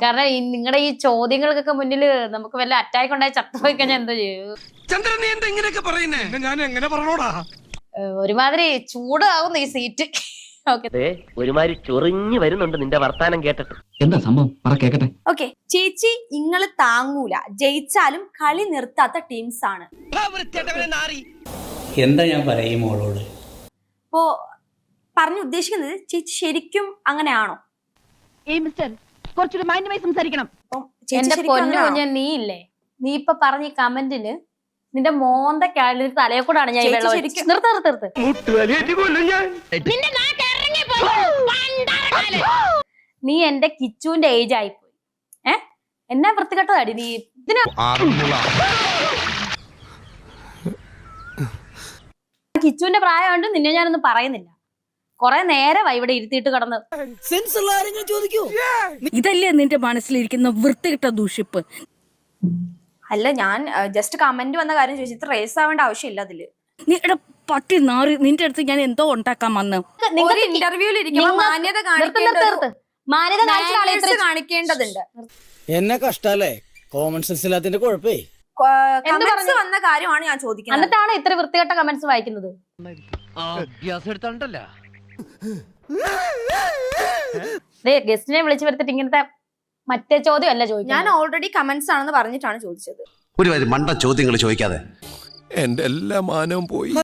കാരണം നിങ്ങളുടെ ഈ ചോദ്യങ്ങൾക്കൊക്കെ മുന്നിൽ നമുക്ക് വല്ല അറ്റാക്ക് ഉണ്ടായി ചത്തുപോയി കഴിഞ്ഞാൽ എന്തോ ചെയ്യും? ചന്ദ്രൻ നീ എന്താ ഇങ്ങനെയൊക്കെ പറയുന്നേ? ഞാൻ എങ്ങനെ പറഞ്ഞോടാ? ഒരുമാതിരി ചൂടാവുന്നു ഈ സീറ്റ്. ഒരുമാതിരി ചൊറിഞ്ഞു വരുന്നുണ്ട് നിന്റെ വർത്താനം കേട്ടിട്ട്. എന്താ സംഭവം പറ കേക്കട്ടെ. ഓക്കെ ചേച്ചി, ഇങ്ങള് താങ്ങൂല, ജയിച്ചാലും കളി നിർത്താത്ത ടീംസ് ആണ്. എന്താ ഞാൻ പറയും മോളോട്? അപ്പോ പറഞ്ഞു ഉദ്ദേശിക്കുന്നത് ചേച്ചി ശരിക്കും അങ്ങനെയാണോ? കുറച്ചൊരു മാന്യമായി സംസാരിക്കണം. എന്റെ പൊന്നു കുഞ്ഞ, നീ ഇല്ലേ, നീ ഇപ്പൊ പറഞ്ഞ ഈ കമന്റില് നിന്റെ മോന്തക്കാളിൽ തലയെ കൂടാണ് ഞാൻ ഈ വെള്ളം ഒഴിച്ചത്. നിർത്ത്. നീ എന്റെ കിച്ചുവിന്റെ ഏജ് ആയിപ്പോയി. എന്നാ വൃത്തികെട്ടതാടി നീ. കിച്ചുവിന്റെ പ്രായമുണ്ട്, നിന്നെ ഞാനൊന്നും പറയുന്നില്ല. കൊറേ നേരമായി ഇവിടെ ഇരുത്തിയിട്ട് കിടന്ന്. ഇതല്ലേ നിന്റെ മനസ്സിലിരിക്കുന്ന വൃത്തികെട്ട ദൂഷിപ്പ്? അല്ല, ഞാൻ ജസ്റ്റ് കമന്റ് വന്ന കാര്യം ചോദിച്ചു. ഇത്ര റേസ് ആവേണ്ട ആവശ്യമില്ല അതില്. നീടെ പട്ടി നാറി, നിന്റെ അടുത്ത് ഞാൻ എന്തോ ഉണ്ടാക്കാൻ വന്ന്. ഇന്റർവ്യൂവിൽ ഇരിക്കുമ്പോൾ മാന്യത കാണിക്കേണ്ടതുണ്ട്. എന്നെ കഷ്ടല്ലേ, കോമൺ സെൻസ് ഇല്ലാത്തതിന്റെ കുഴപ്പേ. കമന്റ്സ് വന്ന കാര്യമാണ് ഞാൻ ചോദിക്കുന്നത്. എന്നിട്ടാണ് ഇത്ര വൃത്തികെട്ട കമന്റ്സ് വായിക്കുന്നത്. ഗസ്റ്റിനെ വിളിച്ചു വരുത്തിട്ട് ഇങ്ങനത്തെ മറ്റേ ചോദ്യം അല്ല ചോദിക്കുന്നത്. ഞാൻ ഓൾറെഡി കമന്റ്സ് ആണെന്ന് പറഞ്ഞിട്ടാണ് ചോദിച്ചത്. ഒരു മണ്ട ചോദ്യങ്ങൾ ചോദിക്കാതെ എന്റെ എല്ലാ മാനവും പോയി.